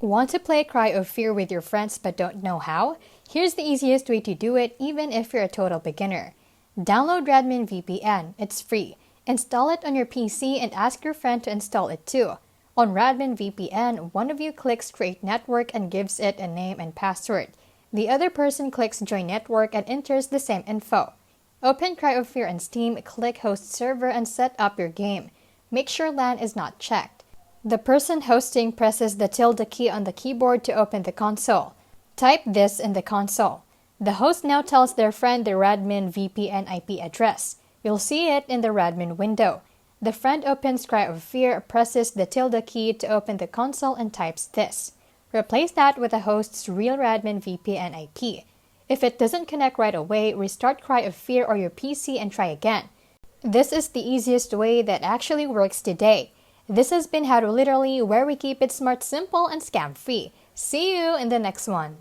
Want to play Cry of Fear with your friends but don't know how? Here's the easiest way to do it even if you're a total beginner. Download Radmin VPN, it's free. Install it on your PC and ask your friend to install it too. On Radmin VPN, one of you clicks Create Network and gives it a name and password. The other person clicks Join Network and enters the same info. Open Cry of Fear on Steam, click Host Server and set up your game. Make sure LAN is not checked. The person hosting presses the tilde key on the keyboard to open the console. Type this in the console. The host now tells their friend the Radmin VPN IP address. You'll see it in the Radmin window. The friend opens Cry of Fear, presses the tilde key to open the console and types this. Replace that with the host's real Radmin VPN IP. If it doesn't connect right away, restart Cry of Fear or your PC and try again. This is the easiest way that actually works today. This has been How to Literally, where we keep it smart, simple, and scam-free. See you in the next one.